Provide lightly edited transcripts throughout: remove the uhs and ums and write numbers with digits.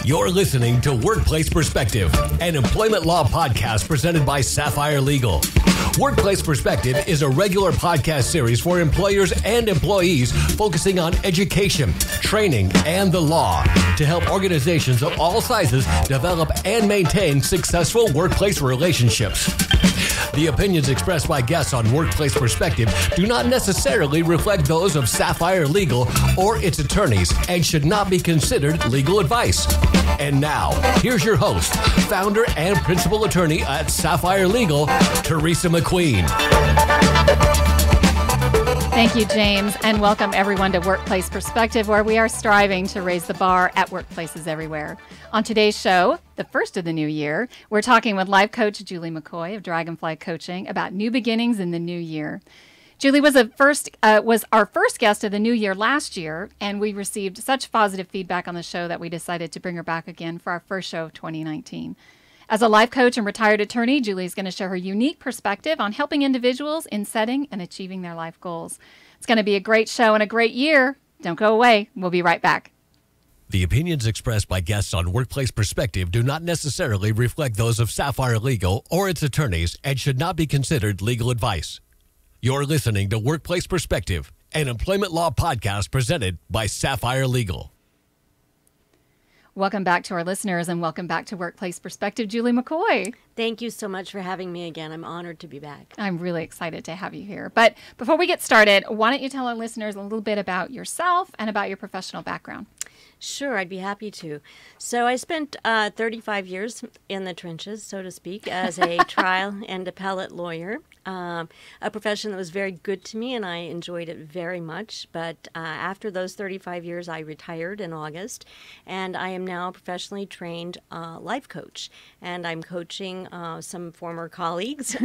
You're listening to Workplace Perspective, an employment law podcast presented by Sapphire Legal. Workplace Perspective is a regular podcast series for employers and employees focusing on education, training, and the law to help organizations of all sizes develop and maintain successful workplace relationships. The opinions expressed by guests on Workplace Perspective do not necessarily reflect those of Sapphire Legal or its attorneys and should not be considered legal advice. And now, here's your host, founder and principal attorney at Sapphire Legal, Teresa McQueen. Thank you, James, and welcome everyone to Workplace Perspective, where we are striving to raise the bar at workplaces everywhere. On today's show, the first of the new year, we're talking with life coach Julie McCoy of Dragonfly Coaching about new beginnings in the new year. Julie was our first guest of the new year last year, and we received such positive feedback on the show that we decided to bring her back again for our first show of 2019. As a life coach and retired attorney, Julie is going to share her unique perspective on helping individuals in setting and achieving their life goals. It's going to be a great show and a great year. Don't go away. We'll be right back. The opinions expressed by guests on Workplace Perspective do not necessarily reflect those of Sapphire Legal or its attorneys and should not be considered legal advice. You're listening to Workplace Perspective, an employment law podcast presented by Sapphire Legal. Welcome back to our listeners and welcome back to Workplace Perspective, Julie McCoy. Thank you so much for having me again. I'm honored to be back. I'm really excited to have you here. But before we get started, why don't you tell our listeners a little bit about yourself and about your professional background? Sure, I'd be happy to. So I spent 35 years in the trenches, so to speak, as a trial and appellate lawyer, a profession that was very good to me, and I enjoyed it very much. But after those 35 years, I retired in August, and I am now a professionally trained life coach, and I'm coaching some former colleagues,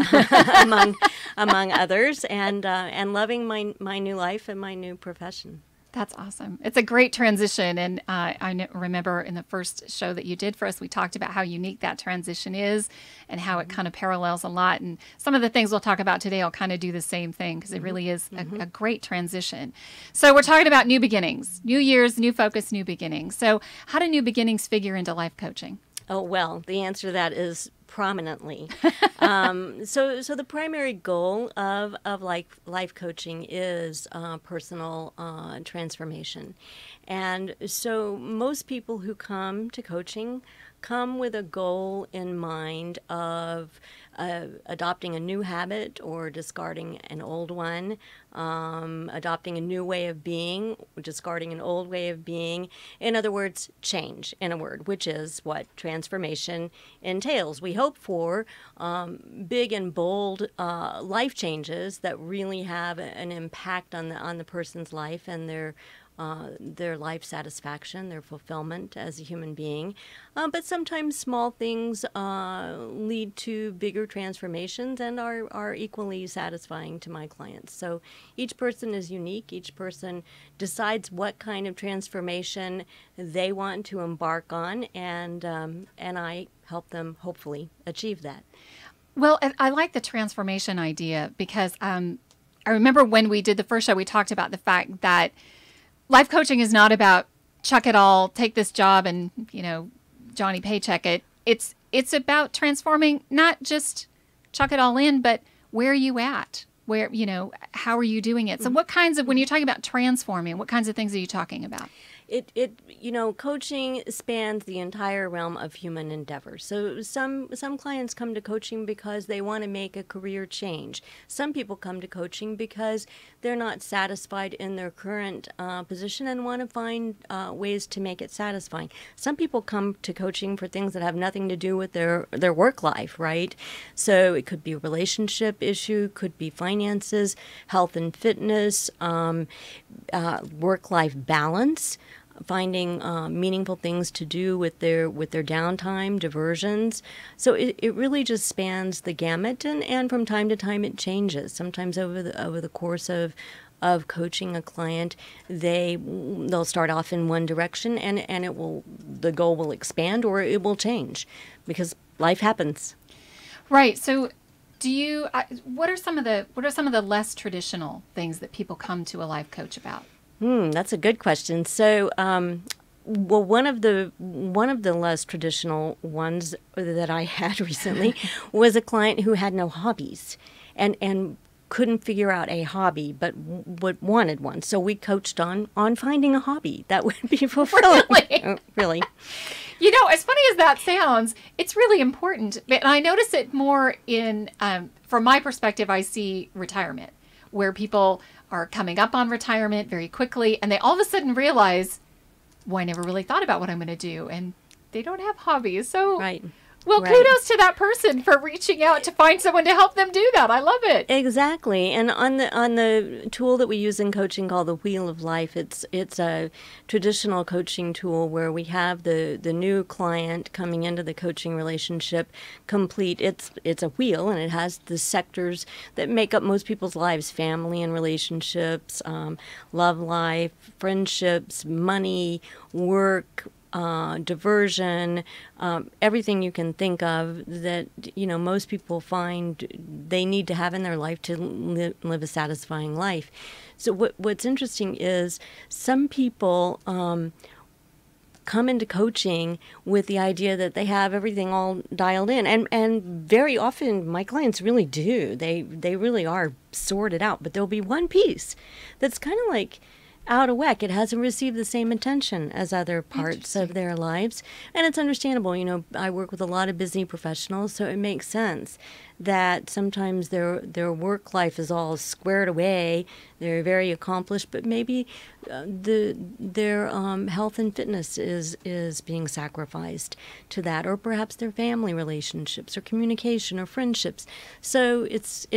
among others, and loving my new life and my new profession. That's awesome. It's a great transition. And I remember in the first show that you did for us, we talked about how unique that transition is and how it kind of parallels a lot. And some of the things we'll talk about today will kind of do the same thing because it really is a great transition. So we're talking about new beginnings, new years, new focus, new beginnings. So how do new beginnings figure into life coaching? Oh, well, the answer to that is prominently. So the primary goal of life coaching is personal transformation. And so most people who come to coaching come with a goal in mind of adopting a new habit or discarding an old one, adopting a new way of being, discarding an old way of being. In other words, change, in a word, which is what transformation entails. We hope for big and bold life changes that really have an impact on the person's life and their life satisfaction, their fulfillment as a human being. But sometimes small things lead to bigger transformations and are equally satisfying to my clients. So each person is unique. Each person decides what kind of transformation they want to embark on, and I help them hopefully achieve that. Well, I like the transformation idea because I remember when we did the first show, we talked about the fact that life coaching is not about chuck it all, take this job and, Johnny paycheck it. It's about transforming, not just chuck it all in, but where are you at? Where, how are you doing it? So what kinds of, when you're talking about transforming, what kinds of things are you talking about? Coaching spans the entire realm of human endeavor. So some clients come to coaching because they want to make a career change. Some people come to coaching because they're not satisfied in their current position and want to find ways to make it satisfying. Some people come to coaching for things that have nothing to do with their work life, right? So it could be a relationship issue, could be finances, health and fitness, work-life balance, finding meaningful things to do with their downtime, diversions. So it really just spans the gamut, and from time to time it changes. Sometimes over the course of coaching a client, they'll start off in one direction, and the goal will expand or it will change because life happens. Right. So what are some of the less traditional things that people come to a life coach about? That's a good question. So Well, one of the less traditional ones that I had recently was a client who had no hobbies and couldn't figure out a hobby, but wanted one. So we coached on finding a hobby that would be fulfilling. Really? Really. You know, as funny as that sounds, it's really important. And I notice it more in, from my perspective, I see retirement, where people are coming up on retirement very quickly, and they all of a sudden realize, well, I never really thought about what I'm going to do, and they don't have hobbies. So, Right. well, Right. kudos to that person for reaching out to find someone to help them do that. I love it. Exactly. And on the tool that we use in coaching called the Wheel of Life, it's a traditional coaching tool where we have the new client coming into the coaching relationship complete. It's a wheel, and it has the sectors that make up most people's lives: family and relationships, love life, friendships, money, work, diversion, everything you can think of that, most people find they need to have in their life to live a satisfying life. So what's interesting is some people come into coaching with the idea that they have everything all dialed in, and very often my clients really do. They really are sorted out, but there'll be one piece that's kind of like out of whack. It hasn't received the same attention as other parts of their lives. And it's understandable. I work with a lot of busy professionals, so it makes sense that sometimes their work life is all squared away. They're very accomplished, but maybe their health and fitness is being sacrificed to that, or perhaps their family relationships or communication or friendships. So it's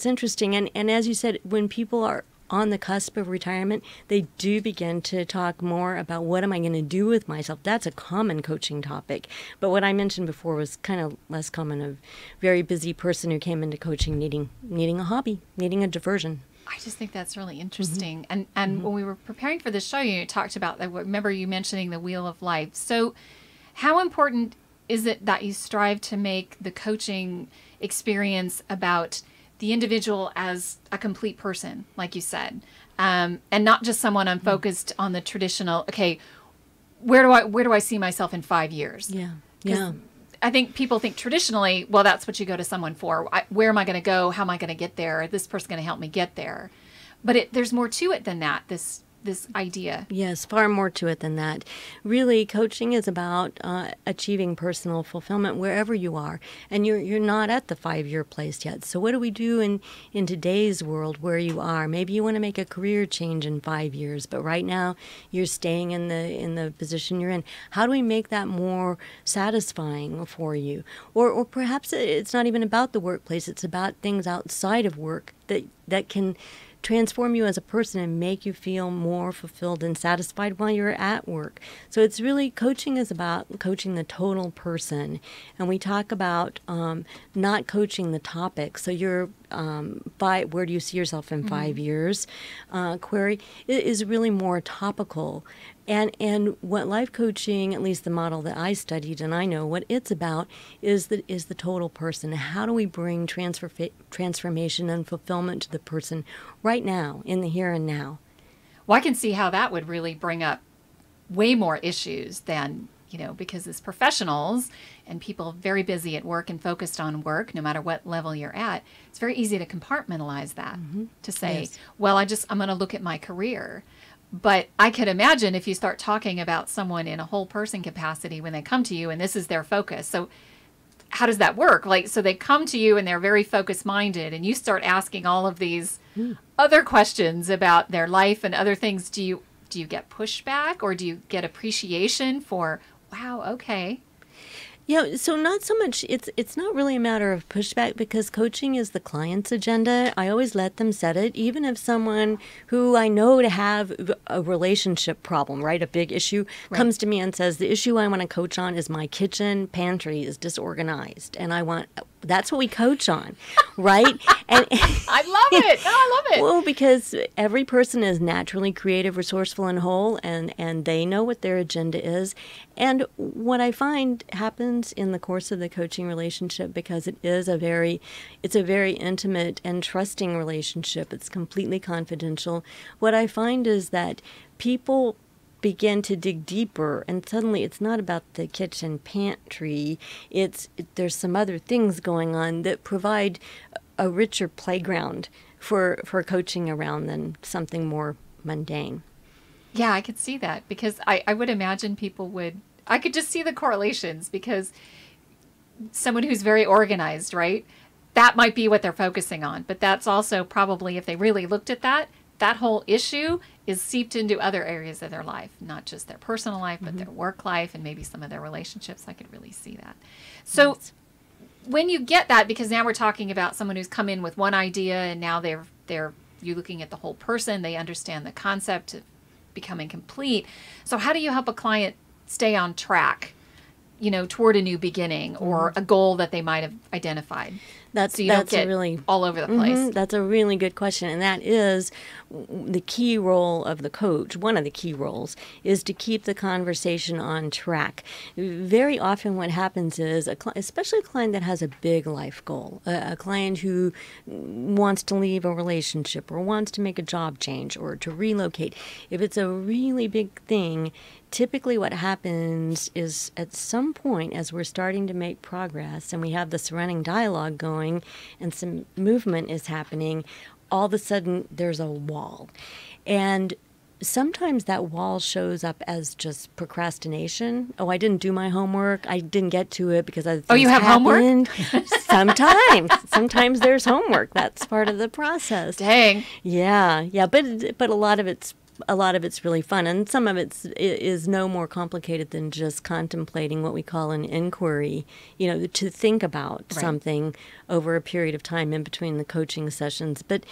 interesting. And as you said, when people are on the cusp of retirement, they do begin to talk more about what am I going to do with myself. That's a common coaching topic. But what I mentioned before was kind of less common, a very busy person who came into coaching needing a hobby, needing a diversion. I just think that's really interesting. And when we were preparing for this show, you talked about, I remember you mentioning the Wheel of Life. So how important is it that you strive to make the coaching experience about the individual as a complete person, like you said, and not just someone I'm focused on the traditional, okay, where do I see myself in 5 years? Yeah. I think people think traditionally, well, that's what you go to someone for. Where am I going to go? How am I going to get there? This person's going to help me get there. But there's more to it than that, this idea. Yes, far more to it than that. Really, coaching is about achieving personal fulfillment wherever you are. And you're not at the 5-year place yet. So what do we do in today's world where you are? Maybe you want to make a career change in 5 years, but right now you're staying in the position you're in. How do we make that more satisfying for you? Or perhaps it's not even about the workplace. It's about things outside of work that can transform you as a person and make you feel more fulfilled and satisfied while you're at work. So it's really, coaching is about coaching the total person. And we talk about not coaching the topic. So you're where do you see yourself in 5 years? Query is really more topical. And what life coaching, at least the model that I studied and I know what it's about, is the total person. How do we bring transformation and fulfillment to the person right now, in the here and now? Well, I can see how that would really bring up way more issues than, because as professionals and people very busy at work and focused on work, no matter what level you're at, it's very easy to compartmentalize that, to say, Yes. well, I'm going to look at my career. But I could imagine if you start talking about someone in a whole person capacity when they come to you and this is their focus. So how does that work? So they come to you and they're very focused minded and you start asking all of these other questions about their life and other things. Do you get pushback, or do you get appreciation for, wow, okay? Yeah, so not so much, it's not really a matter of pushback, because coaching is the client's agenda. I always let them set it, even if someone who I know to have a relationship problem, right, a big issue, comes to me and says, the issue I want to coach on is my kitchen pantry is disorganized, and that's what we coach on, right? And I love it. No, I love it. Well, because every person is naturally creative, resourceful, and whole, and they know what their agenda is. And what I find happens in the course of the coaching relationship, because it's a very intimate and trusting relationship. It's completely confidential. What I find is that people begin to dig deeper, and suddenly it's not about the kitchen pantry. There's some other things going on that provide a richer playground for coaching around than something more mundane. Yeah, I could see that, because I would imagine I could just see the correlations, because someone who's very organized, right? That might be what they're focusing on, but that's also probably, if they really looked at that whole issue is seeped into other areas of their life, not just their personal life, but their work life and maybe some of their relationships. I could really see that. So when you get that, because now we're talking about someone who's come in with one idea and now you're looking at the whole person, they understand the concept of becoming complete. So how do you help a client stay on track, toward a new beginning or a goal that they might have identified? So you don't get all over the place. That's a really good question. And that is the key role of the coach. One of the key roles is to keep the conversation on track. Very often what happens is, especially a client that has a big life goal, a client who wants to leave a relationship or wants to make a job change or to relocate, if it's a really big thing, typically what happens is at some point, as we're starting to make progress and we have this running dialogue going and some movement is happening, all of a sudden there's a wall. And sometimes that wall shows up as just procrastination. Oh, I didn't do my homework. I didn't get to it because other things you have happened. Homework? Sometimes there's homework. That's part of the process. Dang. Yeah. But a lot of it's really fun, and some of it is no more complicated than just contemplating what we call an inquiry, to think about something over a period of time in between the coaching sessions. But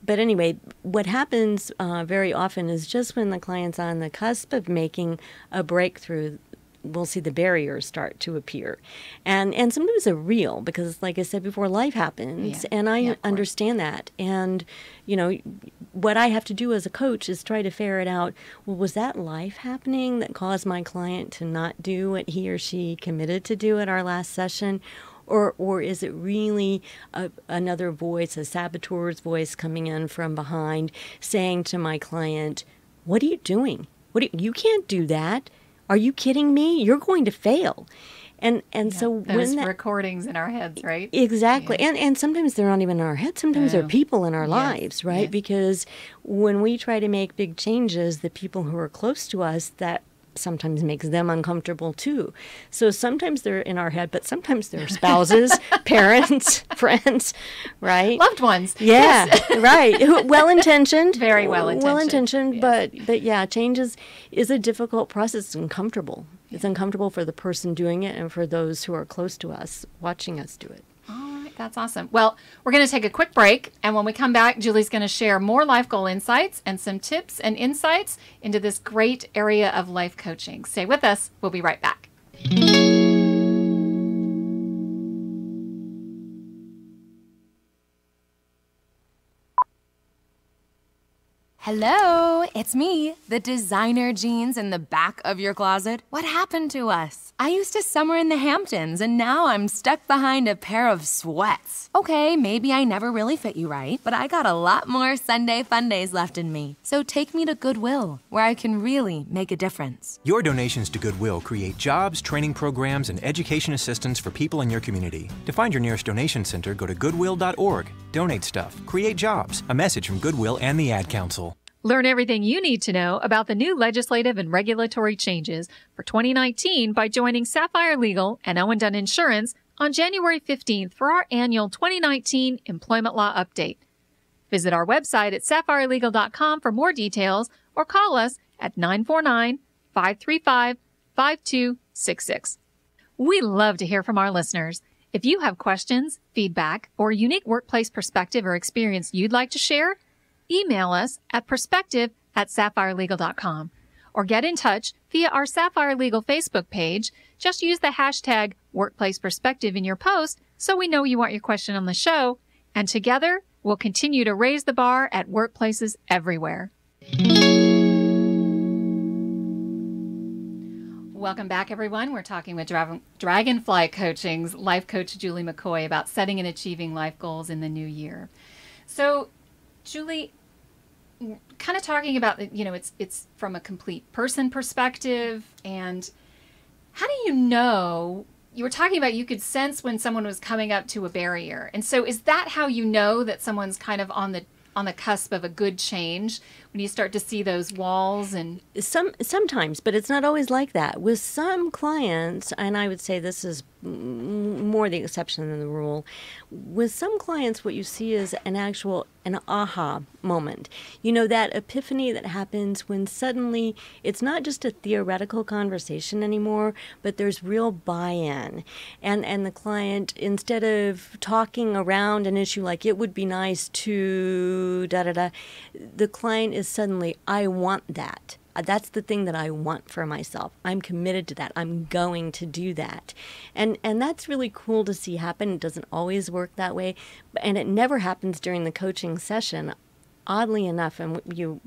anyway, what happens very often is just when the client's on the cusp of making a breakthrough, we'll see the barriers start to appear. And sometimes they're real because, like I said before, life happens, and I understand that. And, what I have to do as a coach is try to ferret out, well, was that life happening that caused my client to not do what he or she committed to do at our last session? Or is it really another voice, a saboteur's voice coming in from behind saying to my client, what are you doing? You can't do that. Are you kidding me? You're going to fail. And so those recordings in our heads, right? Exactly. Yeah. And sometimes they're not even in our heads. Sometimes they're people in our lives, right? Yes. Because when we try to make big changes, the people who are close to us, that sometimes makes them uncomfortable too. So sometimes they're in our head, but sometimes they're spouses, parents, friends, right? Loved ones. Yeah, yes. Right. Well-intentioned. Very well-intentioned. Well-intentioned, yes. but yeah, change is a difficult process. It's uncomfortable. It's uncomfortable for the person doing it and for those who are close to us watching us do it. All right, that's awesome. Well, we're going to take a quick break, and when we come back, Julie's going to share more life goal insights and some tips and insights into this great area of life coaching. Stay with us. We'll be right back. Hello, it's me, the designer jeans in the back of your closet. What happened to us? I used to summer in the Hamptons, and now I'm stuck behind a pair of sweats. Okay, maybe I never really fit you right, but I got a lot more Sunday fun days left in me. So take me to Goodwill, where I can really make a difference. Your donations to Goodwill create jobs, training programs, and education assistance for people in your community. To find your nearest donation center, go to goodwill.org. Donate stuff, create jobs. A message from Goodwill and the Ad Council. Learn everything you need to know about the new legislative and regulatory changes for 2019 by joining Sapphire Legal and Owen Dunn Insurance on January 15th for our annual 2019 Employment Law Update. Visit our website at sappirelegal.com for more details or call us at 949-535-5266. We love to hear from our listeners. If you have questions, feedback, or a unique workplace perspective or experience you'd like to share, email us at perspective@sappirelegal.com or get in touch via our Sapphire Legal Facebook page. Just use the hashtag Workplace Perspective in your post so we know you want your question on the show, and together we'll continue to raise the bar at workplaces everywhere. Welcome back, everyone. We're talking with Dragonfly Coaching's life coach, Julie McCoy, about setting and achieving life goals in the new year. So, Julie, kind of talking about, you know, it's from a complete person perspective. And how do you know? You were talking about you could sense when someone was coming up to a barrier. And so is that how you know that someone's kind of on the cusp of a good change, when you start to see those walls? And sometimes, but it's not always like that. With some clients, and I would say this is more the exception than the rule, with some clients what you see is an aha moment. You know, that epiphany that happens when suddenly it's not just a theoretical conversation anymore, but there's real buy-in. And the client, instead of talking around an issue like it would be nice to da-da-da, the client is suddenly, I want that. That's the thing that I want for myself. I'm committed to that. I'm going to do that. And that's really cool to see happen. It doesn't always work that way, and it never happens during the coaching session. Oddly enough, and you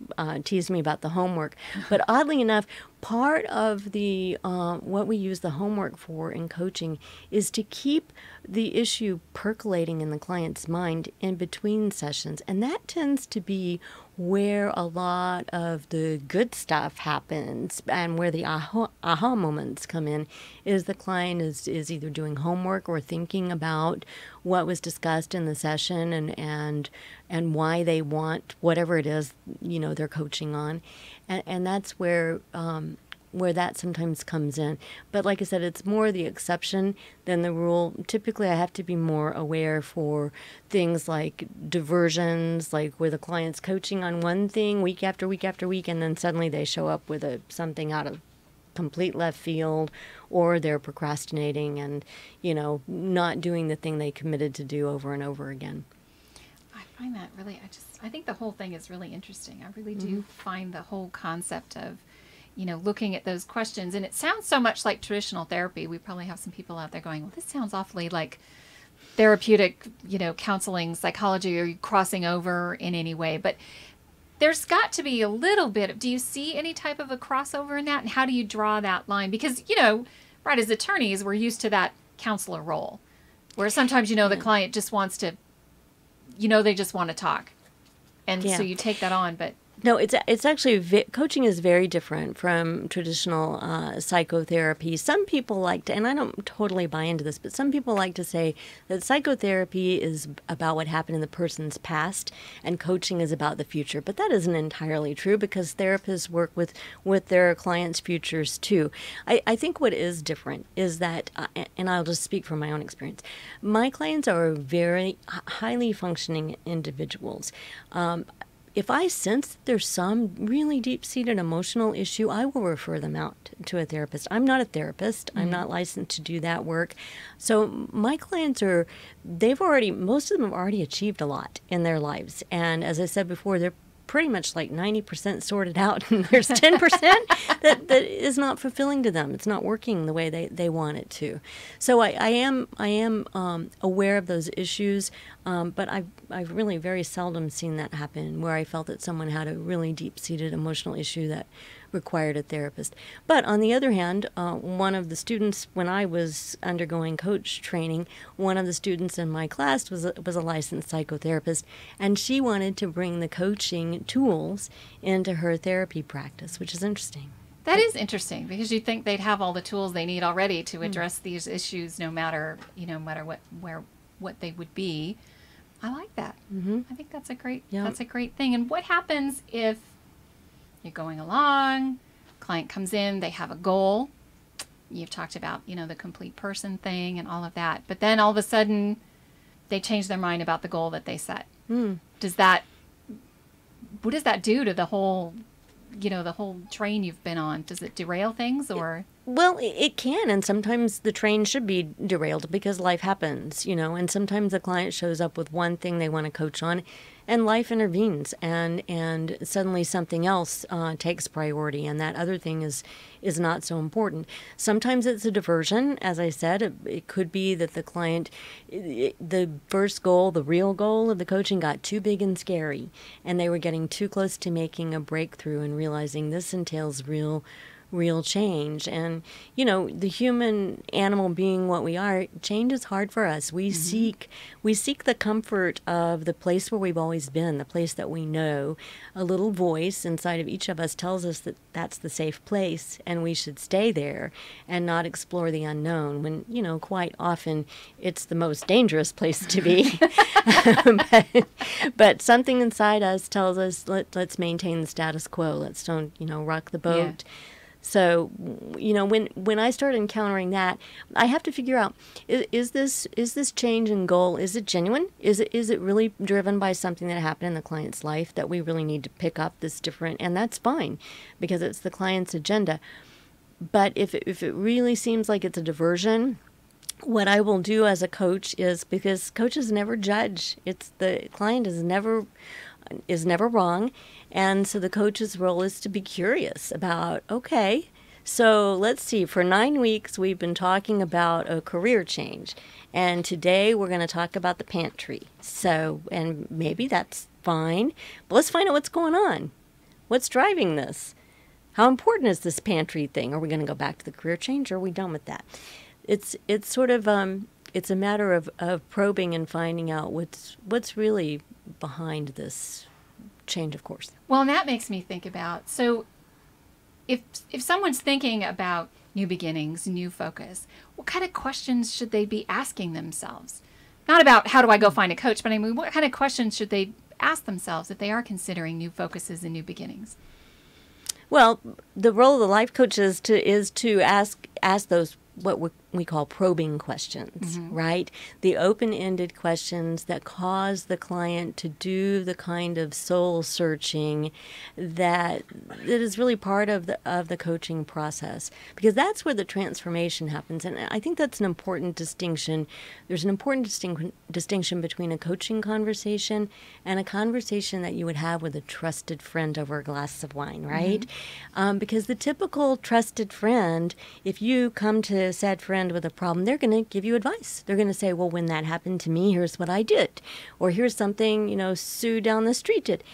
teased me about the homework, but oddly enough, part of the what we use the homework for in coaching is to keep the issue percolating in the client's mind in between sessions. And that tends to be where a lot of the good stuff happens, and where the aha moments come in, is the client is either doing homework or thinking about what was discussed in the session and why they want whatever it is, you know, they're coaching on. And that's where that sometimes comes in. But like I said, it's more the exception than the rule. Typically, I have to be more aware for things like diversions, like where the client's coaching on one thing week after week after week, and then suddenly they show up with something out of complete left field, or they're procrastinating and, you know, not doing the thing they committed to do over and over again. I find that really, I think the whole thing is really interesting. I really do find the whole concept of, you know, looking at those questions. And it sounds so much like traditional therapy. We probably have some people out there going, well, this sounds awfully like therapeutic, you know, counseling, psychology. Are you crossing over in any way? But there's got to be a little bit of, do you see any type of a crossover in that? And how do you draw that line? Because, you know, right, as attorneys, we're used to that counselor role, where sometimes, you know, the client just wants to, you know, they just want to talk. And so you take that on, but no, it's actually, coaching is very different from traditional psychotherapy. Some people like to, and I don't totally buy into this, but some people like to say that psychotherapy is about what happened in the person's past and coaching is about the future. But that isn't entirely true, because therapists work with their clients' futures too. I think what is different is that, and I'll just speak from my own experience, my clients are very highly functioning individuals. If I sense that there's some really deep-seated emotional issue, I will refer them out to a therapist. I'm not a therapist. I'm not licensed to do that work. So my clients most of them have already achieved a lot in their lives. And as I said before, they're pretty much like 90% sorted out, and there's 10% that is not fulfilling to them. It's not working the way they want it to. So I am aware of those issues, but I've really very seldom seen that happen where I felt that someone had a really deep-seated emotional issue that required a therapist. But on the other hand, one of the students, when I was undergoing coach training, one of the students in my class was a licensed psychotherapist, and she wanted to bring the coaching tools into her therapy practice, which is interesting. That is interesting, because you think they'd have all the tools they need already to address these issues, no matter what they would be. I like that. I think that's a great thing. And what happens if you're going along, client comes in, they have a goal. You've talked about, you know, the complete person thing and all of that. But then all of a sudden, they change their mind about the goal that they set. What does that do to the whole, you know, the whole train you've been on? Does it derail things, or? Well, it can, and sometimes the train should be derailed because life happens, you know, and sometimes the client shows up with one thing they want to coach on, and life intervenes, and suddenly something else takes priority, and that other thing is not so important. Sometimes it's a diversion, as I said. It could be that the client, the first goal, the real goal of the coaching got too big and scary, and they were getting too close to making a breakthrough and realizing this entails real real change. And, you know, the human animal being what we are, change is hard for us. We seek the comfort of the place where we've always been, the place that we know. A little voice inside of each of us tells us that that's the safe place and we should stay there and not explore the unknown, when, you know, quite often it's the most dangerous place to be. but something inside us tells us, let's maintain the status quo. Let's don't, you know, rock the boat. Yeah. So, you know, when I start encountering that, I have to figure out, is this change in goal, is it genuine? Is it really driven by something that happened in the client's life that we really need to pick up this different? And that's fine, because it's the client's agenda. But if it really seems like it's a diversion, what I will do as a coach is, because coaches never judge, it's the client is never wrong. And so the coach's role is to be curious about, okay, so let's see, for 9 weeks we've been talking about a career change. And today we're going to talk about the pantry. So, and maybe that's fine, but let's find out what's going on. What's driving this? How important is this pantry thing? Are we going to go back to the career change, or are we done with that? It's sort of, it's a matter of probing and finding out what's really behind this change of course. Well, and that makes me think about, so if someone's thinking about new beginnings, new focus, what kind of questions should they be asking themselves? Not about how do I go find a coach, but I mean, what kind of questions should they ask themselves if they are considering new focuses and new beginnings? Well, the role of the life coach is to ask those what we call probing questions, right? The open-ended questions that cause the client to do the kind of soul searching that is really part of the coaching process, because that's where the transformation happens. And I think that's an important distinction. There's an important distinction between a coaching conversation and a conversation that you would have with a trusted friend over a glass of wine, right? Because the typical trusted friend, if you come to a said friend with a problem, they're going to give you advice. They're going to say, well, when that happened to me, here's what I did. Or here's something, you know, Sue down the street did.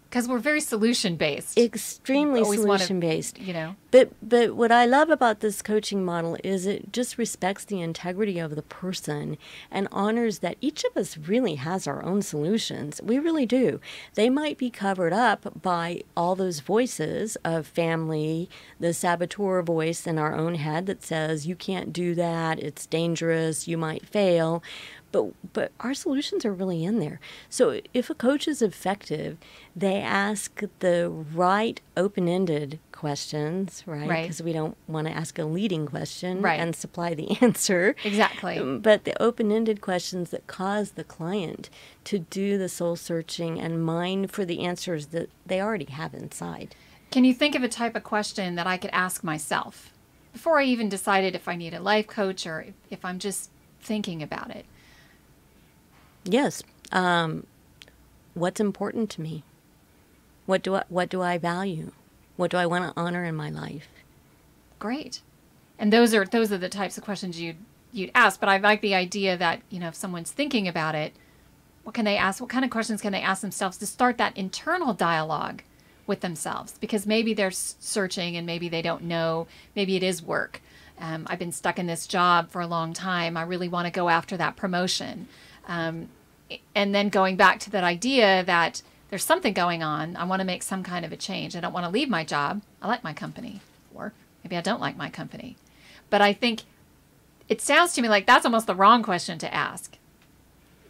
Because we're very solution-based. Extremely solution-based. You know. But what I love about this coaching model is it just respects the integrity of the person and honors that each of us really has our own solutions. We really do. They might be covered up by all those voices of family, the saboteur voice in our own head that says, you can't do that, it's dangerous, you might fail. But our solutions are really in there. So if a coach is effective, they ask the right open-ended questions, right? Because we don't want to ask a leading question and supply the answer. Exactly. But the open-ended questions that cause the client to do the soul searching and mine for the answers that they already have inside. Can you think of a type of question that I could ask myself before I even decided if I need a life coach or if I'm just thinking about it? Yes. What's important to me? What do I value? What do I want to honor in my life? Great. And those are the types of questions you'd ask. But I like the idea that, you know, if someone's thinking about it, what can they ask? What kind of questions can they ask themselves to start that internal dialogue with themselves? Because maybe they're searching and maybe they don't know. Maybe it is work. I've been stuck in this job for a long time. I really want to go after that promotion. And then going back to that idea that there's something going on. I want to make some kind of a change. I don't want to leave my job. I like my company. Or maybe I don't like my company. But I think it sounds to me like that's almost the wrong question to ask.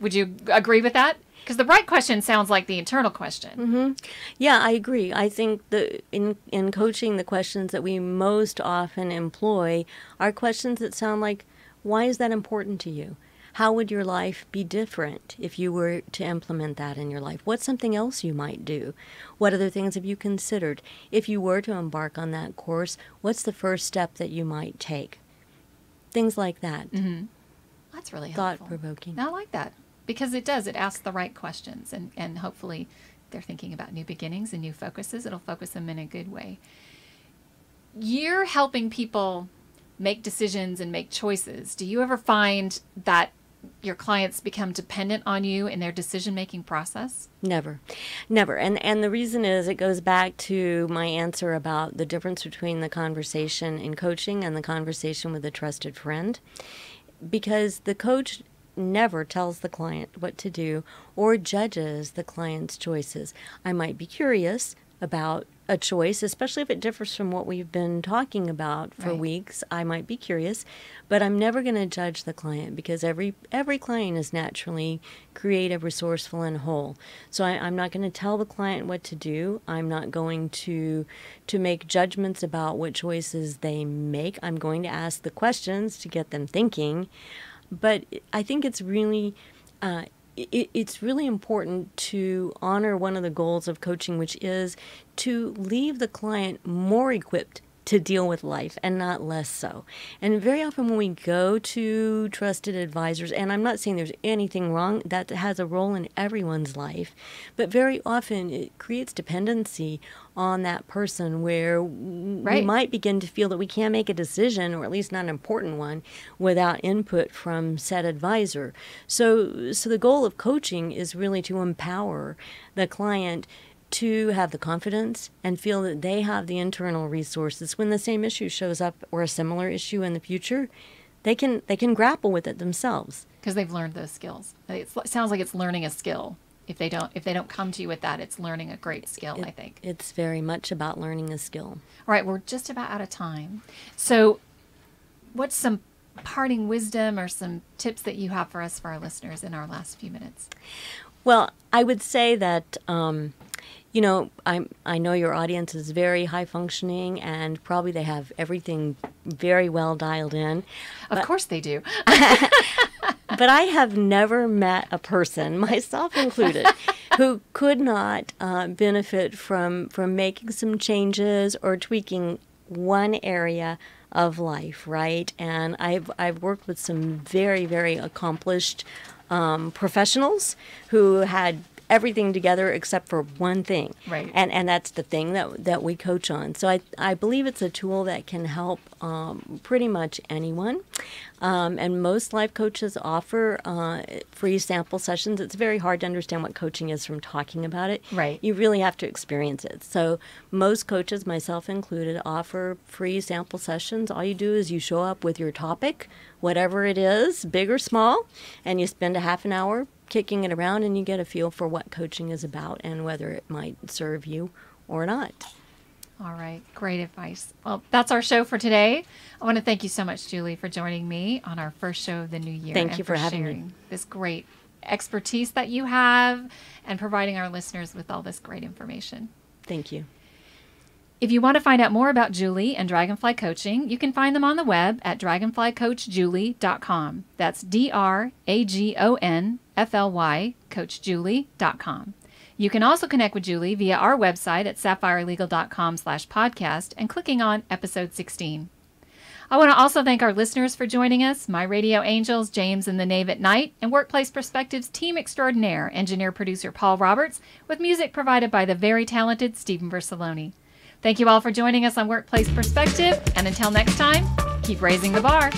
Would you agree with that? Because the right question sounds like the internal question. Yeah, I agree. I think in coaching, the questions that we most often employ are questions that sound like, why is that important to you? How would your life be different if you were to implement that in your life? What's something else you might do? What other things have you considered? If you were to embark on that course, what's the first step that you might take? Things like that. That's really helpful. Thought-provoking. I like that because it asks the right questions, and hopefully they're thinking about new beginnings and new focuses. It'll focus them in a good way. You're helping people make decisions and make choices. Do you ever find that your clients become dependent on you in their decision-making process? Never. And the reason is it goes back to my answer about the difference between the conversation in coaching and the conversation with a trusted friend. Because the coach never tells the client what to do or judges the client's choices. I might be curious about a choice, especially if it differs from what we've been talking about for weeks. I might be curious, but I'm never going to judge the client because every client is naturally creative, resourceful, and whole. So I'm not going to tell the client what to do. I'm not going to make judgments about what choices they make. I'm going to ask the questions to get them thinking. But I think it's really it's really important to honor one of the goals of coaching, which is to leave the client more equipped to deal with life and not less so. And very often when we go to trusted advisors, and I'm not saying there's anything wrong, that has a role in everyone's life, but very often it creates dependency on that person where we might begin to feel that we can't make a decision, or at least not an important one, without input from said advisor. So the goal of coaching is really to empower the client to have the confidence and feel that they have the internal resources when the same issue shows up or a similar issue in the future. They can grapple with it themselves because they've learned those skills. It sounds like it's learning a skill. If they don't come to you with that, it's learning a great skill. I think it's very much about learning a skill. All right, we're just about out of time. So, what's some parting wisdom or some tips that you have for us, for our listeners, in our last few minutes? Well, I would say that. I know your audience is very high functioning and probably they have everything very well dialed in. Of course they do. But I have never met a person, myself included, who could not benefit from making some changes or tweaking one area of life, right? And I've worked with some very, very accomplished professionals who had everything together except for one thing. Right. And that's the thing that we coach on. So I believe it's a tool that can help pretty much anyone. And most life coaches offer free sample sessions. It's very hard to understand what coaching is from talking about it. Right. You really have to experience it. So most coaches, myself included, offer free sample sessions. All you do is you show up with your topic, whatever it is, big or small, and you spend a half an hour kicking it around, and you get a feel for what coaching is about and whether it might serve you or not. All right. Great advice. Well, that's our show for today. I want to thank you so much, Julie, for joining me on our first show of the new year. Thank you for having sharing me. This great expertise that you have and providing our listeners with all this great information. Thank you. If you want to find out more about Julie and Dragonfly Coaching, you can find them on the web at dragonflycoachjulie.com. That's DRAGONFLY, coachjulie.com. You can also connect with Julie via our website at sapphirelegal.com/podcast and clicking on episode 16. I want to also thank our listeners for joining us, my radio angels, James and the Knave at Night, and Workplace Perspectives team extraordinaire, engineer-producer Paul Roberts, with music provided by the very talented Stephen Versaloni. Thank you all for joining us on Workplace Perspective, and until next time, keep raising the bar.